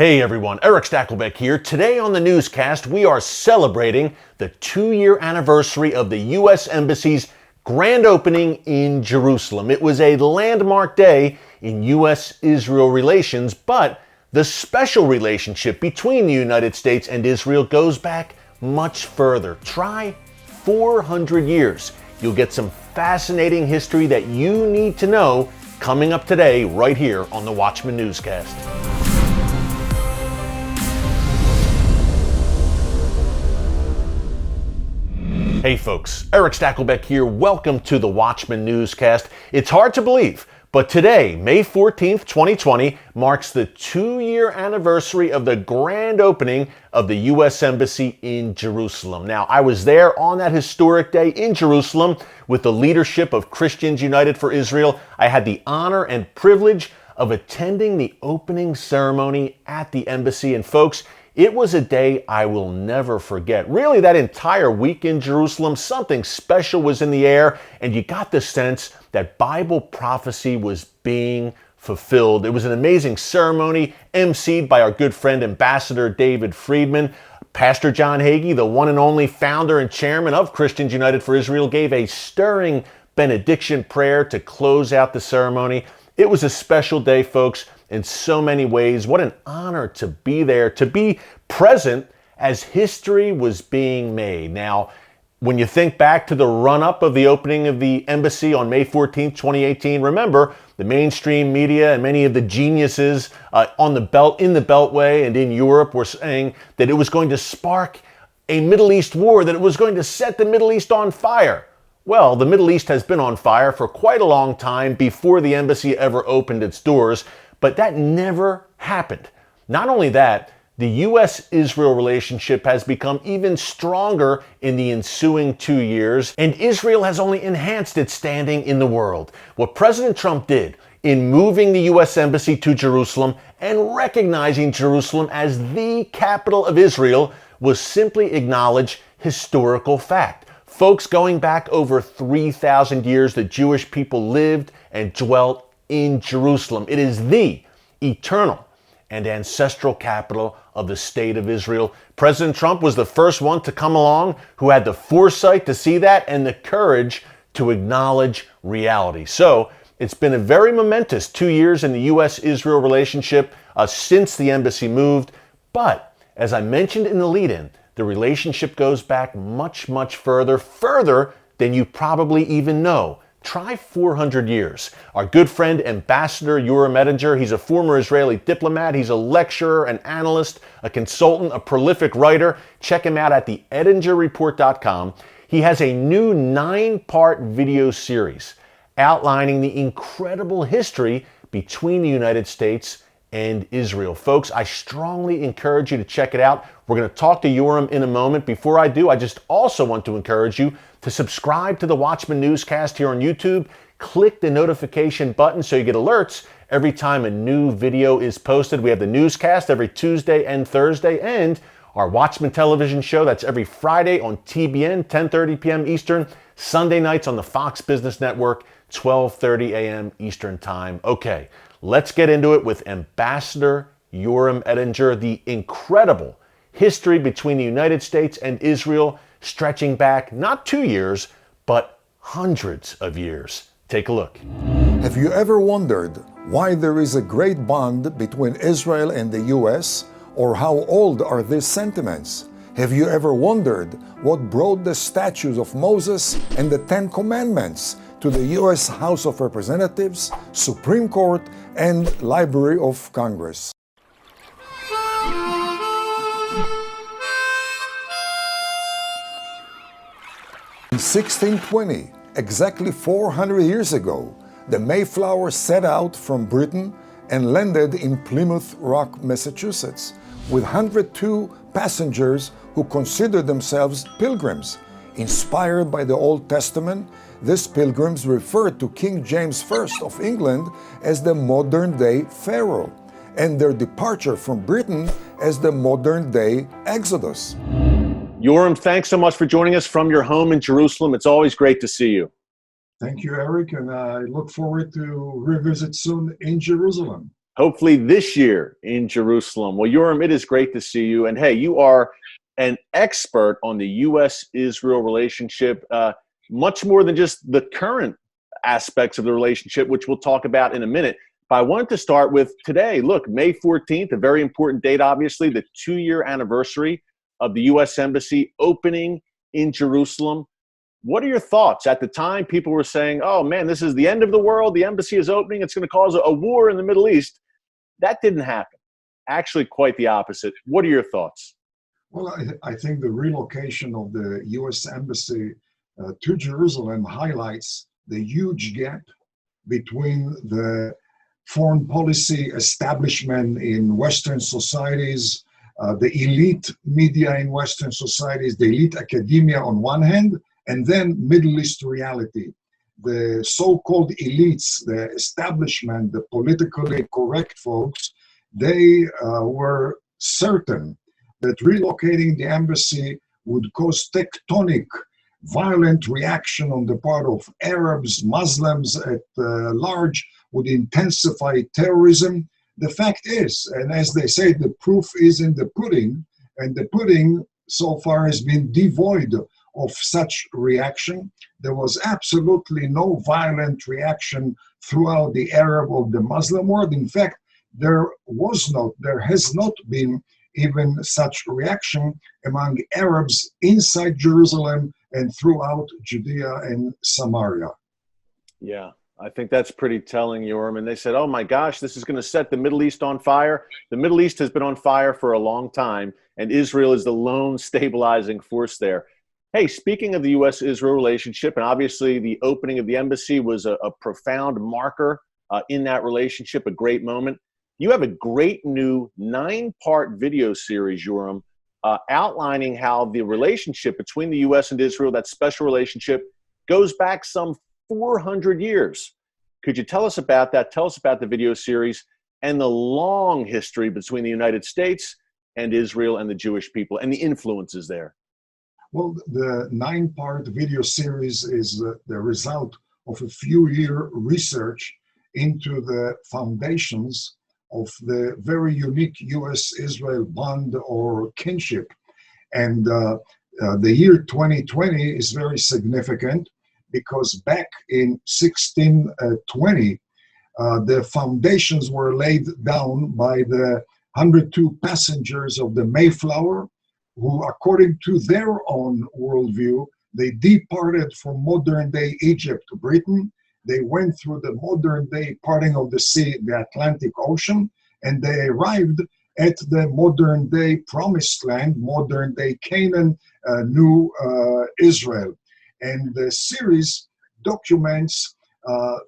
Hey everyone, Erick Stakelbeck here. Today on the Newscast, we are celebrating the 2-year anniversary of the U.S. Embassy's grand opening in Jerusalem. It was a landmark day in U.S.-Israel relations, but the special relationship between the United States and Israel goes back much further. Try 400 years. You'll get some fascinating history that you need to know coming up today right here on the Watchman Newscast. Hey folks, Erick Stakelbeck here. Welcome to the Watchman Newscast. It's hard to believe, but today, May 14th, 2020, marks the 2-year anniversary of the grand opening of the U.S. Embassy in Jerusalem. Now, I was there on that historic day in Jerusalem with the leadership of Christians United for Israel. I had the honor and privilege of attending the opening ceremony at the embassy, and folks, it was a day I will never forget. Really, that entire week in Jerusalem, something special was in the air, and you got the sense that Bible prophecy was being fulfilled. It was an amazing ceremony, emceed by our good friend, Ambassador David Friedman. Pastor John Hagee, the one and only founder and chairman of Christians United for Israel, gave a stirring benediction prayer to close out the ceremony. It was a special day, folks, in so many ways. What an honor to be there, to be present as history was being made. Now, when you think back to the run-up of the opening of the embassy on May 14, 2018, remember, the mainstream media and many of the geniuses in the Beltway and in Europe were saying that it was going to spark a Middle East war, that it was going to set the Middle East on fire. Well, the Middle East has been on fire for quite a long time before the embassy ever opened its doors, but that never happened. Not only that, the U.S.-Israel relationship has become even stronger in the ensuing 2 years, and Israel has only enhanced its standing in the world. What President Trump did in moving the U.S. Embassy to Jerusalem and recognizing Jerusalem as the capital of Israel was simply acknowledge historical fact. Folks, going back over 3,000 years, the Jewish people lived and dwelt in Jerusalem. It is the eternal and ancestral capital of the state of Israel. President Trump was the first one to come along who had the foresight to see that and the courage to acknowledge reality. So it's been a very momentous 2 years in the U.S.-Israel relationship since the embassy moved. But as I mentioned in the lead-in, the relationship goes back much, much further than you probably even know. Try 400 years. Our good friend, Ambassador Yoram Ettinger, he's a former Israeli diplomat. He's a lecturer, an analyst, a consultant, a prolific writer. Check him out at theettingerreport.com. He has a new 9-part video series outlining the incredible history between the United States and Israel. Folks, I strongly encourage you to check it out. We're going to talk to Yoram in a moment. Before I do, I just also want to encourage you to subscribe to the Watchman Newscast here on YouTube. Click the notification button so you get alerts every time a new video is posted. We have the Newscast every Tuesday and Thursday, and our Watchman television show, that's every Friday on TBN, 10:30 p.m. Eastern, Sunday nights on the Fox Business Network, 12:30 a.m. Eastern Time. Okay, let's get into it with Ambassador Yoram Ettinger, the incredible history between the United States and Israel, stretching back not 2 years, but hundreds of years. Take a look. Have you ever wondered why there is a great bond between Israel and the U.S., or how old are these sentiments? Have you ever wondered what brought the statues of Moses and the Ten Commandments to the U.S. House of Representatives, Supreme Court, and Library of Congress? In 1620, exactly 400 years ago, the Mayflower set out from Britain and landed in Plymouth Rock, Massachusetts, with 102 passengers who considered themselves pilgrims. Inspired by the Old Testament, these pilgrims referred to King James I of England as the modern-day Pharaoh, and their departure from Britain as the modern-day Exodus. Yoram, thanks so much for joining us from your home in Jerusalem. It's always great to see you. Thank you, Eric, and I look forward to revisit soon in Jerusalem. hopefully this year in Jerusalem. Well, Yoram, it is great to see you. And hey, you are an expert on the U.S.-Israel relationship, much more than just the current aspects of the relationship, which we'll talk about in a minute. But I wanted to start with today. Look, May 14th, a very important date, obviously, the 2-year anniversary of the U.S. Embassy opening in Jerusalem. What are your thoughts? At the time, people were saying, oh, man, this is the end of the world. The embassy is opening. It's going to cause a war in the Middle East. That didn't happen. Actually, quite the opposite. What are your thoughts? Well, I think the relocation of the U.S. Embassy to Jerusalem highlights the huge gap between the foreign policy establishment in Western societies, the elite media in Western societies, the elite academia on one hand, and then Middle East reality. The so-called elites, the establishment, the politically correct folks, they were certain that relocating the embassy would cause tectonic, violent reaction on the part of Arabs, Muslims at large, would intensify terrorism. The fact is, and as they say, the proof is in the pudding, and the pudding so far has been devoid of such reaction. There was absolutely no violent reaction throughout the Arab or the Muslim world. In fact, there has not been even such reaction among Arabs inside Jerusalem and throughout Judea and Samaria. Yeah, I think that's pretty telling, Yoram. And they said, oh my gosh, this is going to set the Middle East on fire. The Middle East has been on fire for a long time, and Israel is the lone stabilizing force there. Hey, speaking of the U.S.-Israel relationship, and obviously the opening of the embassy was a profound marker in that relationship, a great moment. You have a great new 9-part video series, Yoram, outlining how the relationship between the U.S. and Israel, that special relationship, goes back some 400 years. Could you tell us about that? Tell us about the video series and the long history between the United States and Israel and the Jewish people and the influences there. Well, the 9-part video series is the result of a few-year research into the foundations of the very unique U.S.-Israel bond or kinship. And the year 2020 is very significant because back in 1620, the foundations were laid down by the 102 passengers of the Mayflower, who, according to their own worldview, they departed from modern-day Egypt to Britain. They went through the modern-day parting of the sea, the Atlantic Ocean, and they arrived at the modern-day Promised Land, modern-day Canaan, New Israel. And the series documents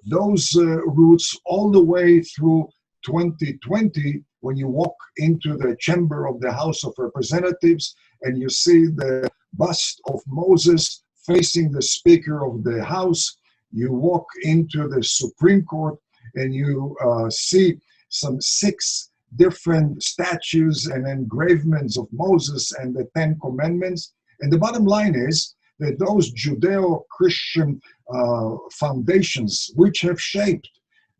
those routes all the way through 2020, when you walk into the chamber of the House of Representatives and you see the bust of Moses facing the Speaker of the House. You walk into the Supreme Court and you see some 6 different statues and engravements of Moses and the 10 Commandments. And the bottom line is that those Judeo-Christian foundations, which have shaped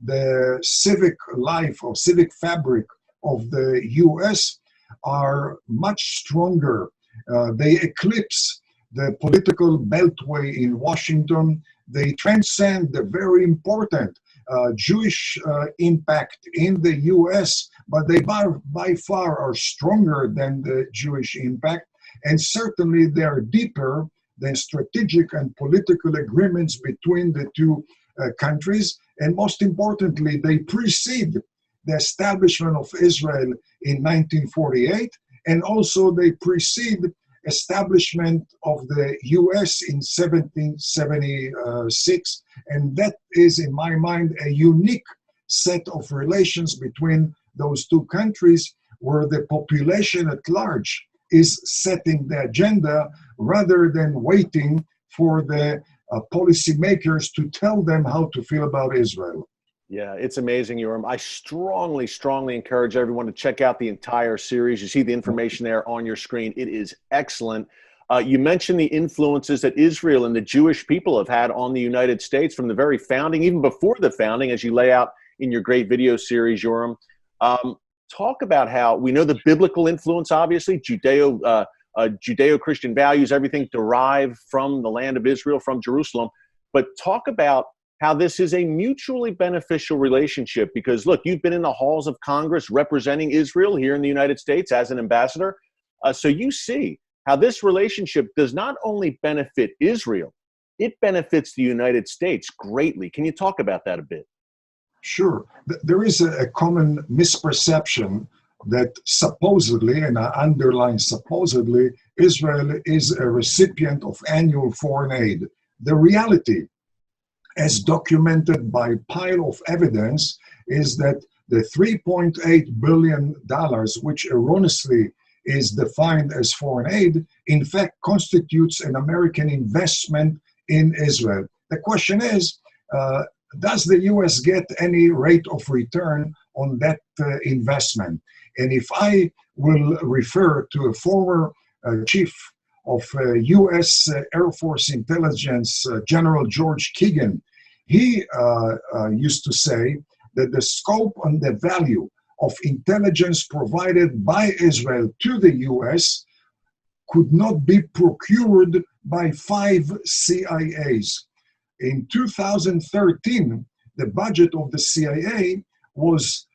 the civic life or civic fabric of the U.S., are much stronger. They eclipse the political beltway in Washington. They transcend the very important Jewish impact in the U.S., but they by far are stronger than the Jewish impact, and certainly they are deeper than strategic and political agreements between the two countries, and most importantly, they precede the establishment of Israel in 1948, and also they precede establishment of the U.S. in 1776, and that is, in my mind, a unique set of relations between those two countries, where the population at large is setting the agenda rather than waiting for the policymakers to tell them how to feel about Israel. Yeah, it's amazing, Yoram. I strongly, strongly encourage everyone to check out the entire series. You see the information there on your screen. It is excellent. You mentioned the influences that Israel and the Jewish people have had on the United States from the very founding, even before the founding, as you lay out in your great video series, Yoram. Talk about how we know the biblical influence, obviously, Judeo-Christian values, everything derived from the land of Israel, from Jerusalem. But talk about how this is a mutually beneficial relationship because, look, you've been in the halls of Congress representing Israel here in the United States as an ambassador. So you see how this relationship does not only benefit Israel, it benefits the United States greatly. Can you talk about that a bit? Sure. There is a common misperception that supposedly, and I underline supposedly, Israel is a recipient of annual foreign aid. The reality, as documented by a pile of evidence, is that the $3.8 billion, which erroneously is defined as foreign aid, in fact constitutes an American investment in Israel. The question is, does the U.S. get any rate of return on that investment? And if I will refer to a former chief of U.S. Air Force Intelligence, General George Keegan, he used to say that the scope and the value of intelligence provided by Israel to the U.S. could not be procured by 5 CIAs. In 2013, the budget of the CIA was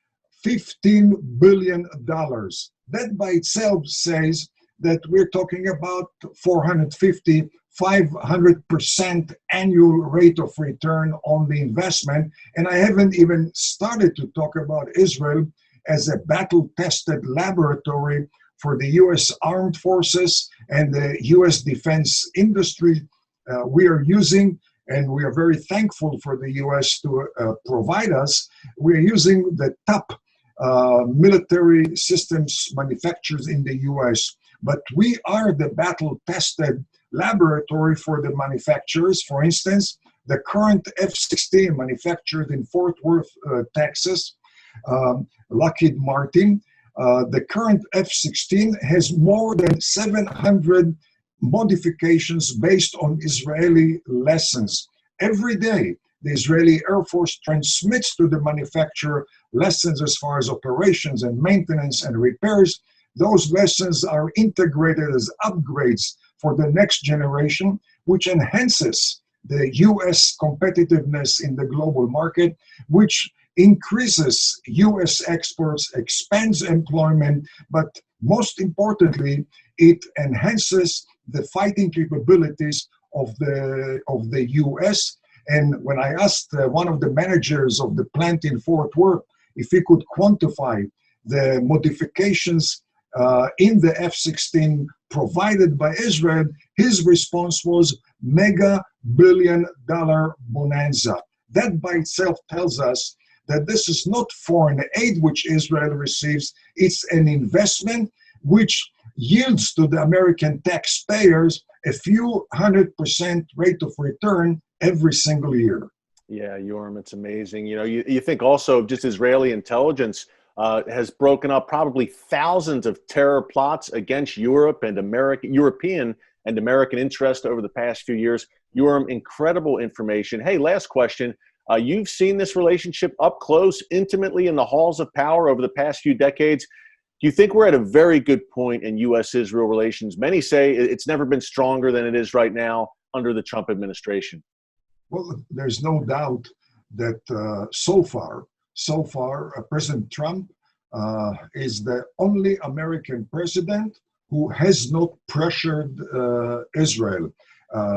$15 billion. That by itself says that we're talking about 450, 500% annual rate of return on the investment. And I haven't even started to talk about Israel as a battle-tested laboratory for the U.S. Armed Forces and the U.S. defense industry. We are using, and we are very thankful for the U.S. to provide us, we're using the top military systems manufacturers in the U.S. But we are the battle-tested laboratory for the manufacturers. For instance, the current F-16 manufactured in Fort Worth, Texas, Lockheed Martin, the current F-16 has more than 700 modifications based on Israeli lessons. Every day, the Israeli Air Force transmits to the manufacturer lessons as far as operations and maintenance and repairs. Those lessons are integrated as upgrades for the next generation, which enhances the U.S. competitiveness in the global market, which increases U.S. exports, expands employment, but most importantly, it enhances the fighting capabilities of the U.S. And when I asked one of the managers of the plant in Fort Worth if he could quantify the modifications in the F-16 provided by Israel, his response was mega billion-dollar bonanza. That by itself tells us that this is not foreign aid which Israel receives, it's an investment which yields to the American taxpayers a few 100% rate of return every single year. Yeah, Yoram, it's amazing. You know, you think also just Israeli intelligence has broken up probably thousands of terror plots against Europe and European and American interest over the past few years. Yoram, incredible information. Hey, last question. You've seen this relationship up close, intimately in the halls of power over the past few decades. Do you think we're at a very good point in U.S.-Israel relations? Many say it's never been stronger than it is right now under the Trump administration. Well, there's no doubt that so far, President Trump is the only American president who has not pressured Israel.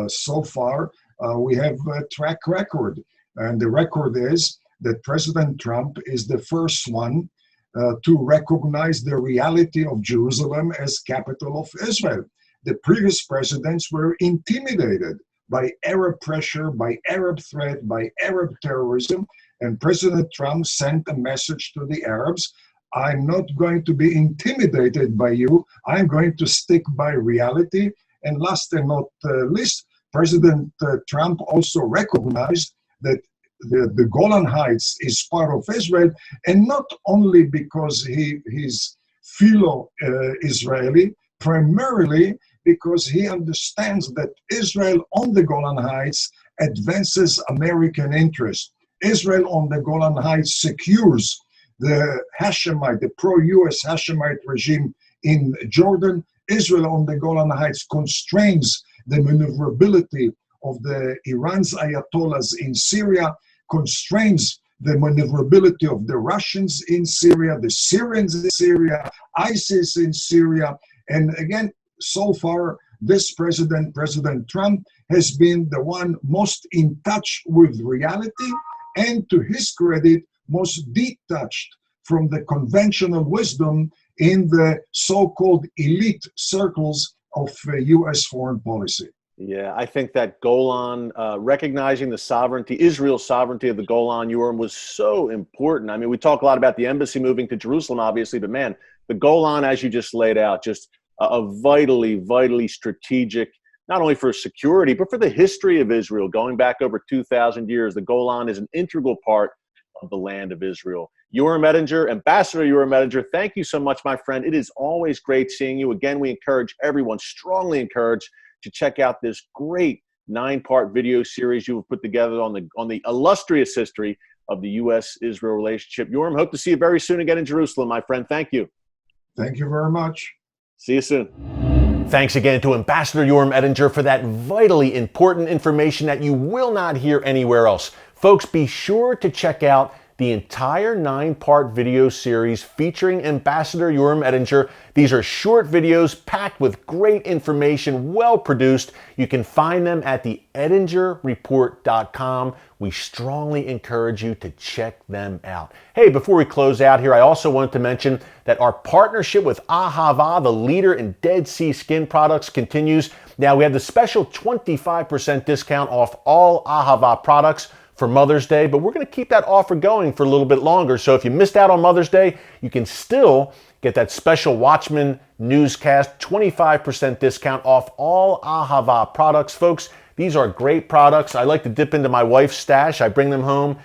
So far, we have a track record. And the record is that President Trump is the first one to recognize the reality of Jerusalem as capital of Israel. The previous presidents were intimidated by Arab pressure, by Arab threat, by Arab terrorism. And President Trump sent a message to the Arabs, I'm not going to be intimidated by you. I'm going to stick by reality. And last and not least, President Trump also recognized that the Golan Heights is part of Israel, and not only because he's philo-Israeli, primarily because he understands that Israel on the Golan Heights advances American interests. Israel on the Golan Heights secures the Hashemite, the pro-US Hashemite regime in Jordan. Israel on the Golan Heights constrains the maneuverability of the Iran's Ayatollahs in Syria, constrains the maneuverability of the Russians in Syria, the Syrians in Syria, ISIS in Syria. And again, so far, this president, President Trump, has been the one most in touch with reality and, to his credit, most detached from the conventional wisdom in the so-called elite circles of U.S. foreign policy. Yeah, I think that Golan, recognizing the sovereignty, Israel's sovereignty of the Golan, Yoram, was so important. I mean, we talk a lot about the embassy moving to Jerusalem, obviously, but man, the Golan, as you just laid out, just a vitally strategic, not only for security, but for the history of Israel, going back over 2,000 years. The Golan is an integral part of the land of Israel. Yoram Edinger, Ambassador Yoram Edinger, thank you so much, my friend. It is always great seeing you. Again, we encourage everyone, strongly encourage, to check out this great 9-part video series you have put together on the illustrious history of the U.S.-Israel relationship. Yoram, hope to see you very soon again in Jerusalem, my friend. Thank you. Thank you very much. See you soon. Thanks again to Ambassador Yoram Edinger for that vitally important information that you will not hear anywhere else. Folks, be sure to check out the entire 9-part video series featuring Ambassador Yoram Edinger. These are short videos packed with great information, well produced. You can find them at theedingerreport.com. We strongly encourage you to check them out. Hey, before we close out here, I also wanted to mention that our partnership with Ahava, the leader in Dead Sea skin products, continues. Now we have the special 25% discount off all Ahava products for Mother's Day, but we're going to keep that offer going for a little bit longer. So if you missed out on Mother's Day, you can still get that special Watchman Newscast 25% discount off all Ahava products. Folks, these are great products. I like to dip into my wife's stash. I bring them home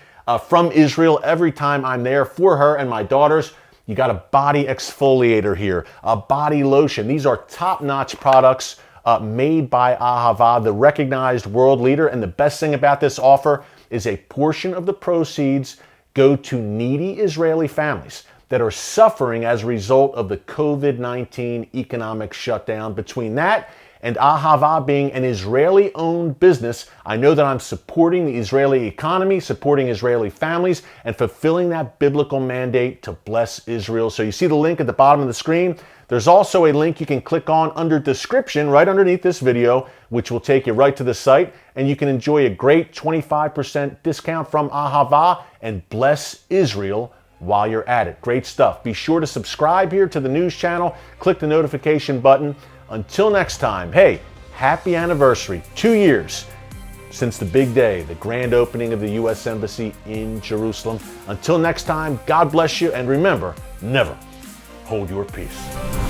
from Israel every time I'm there for her and my daughters. You got a body exfoliator here, a body lotion. These are top-notch products made by Ahava, the recognized world leader. And the best thing about this offer is a portion of the proceeds go to needy Israeli families that are suffering as a result of the COVID-19 economic shutdown. Between that and Ahava being an Israeli-owned business, I know that I'm supporting the Israeli economy, supporting Israeli families, and fulfilling that biblical mandate to bless Israel. So you see the link at the bottom of the screen. There's also a link you can click on under description right underneath this video, which will take you right to the site, and you can enjoy a great 25% discount from Ahava and bless Israel while you're at it. Great stuff. Be sure to subscribe here to the news channel. Click the notification button. Until next time, hey, happy anniversary. 2 years since the big day, the grand opening of the U.S. Embassy in Jerusalem. Until next time, God bless you, and remember, never hold your peace.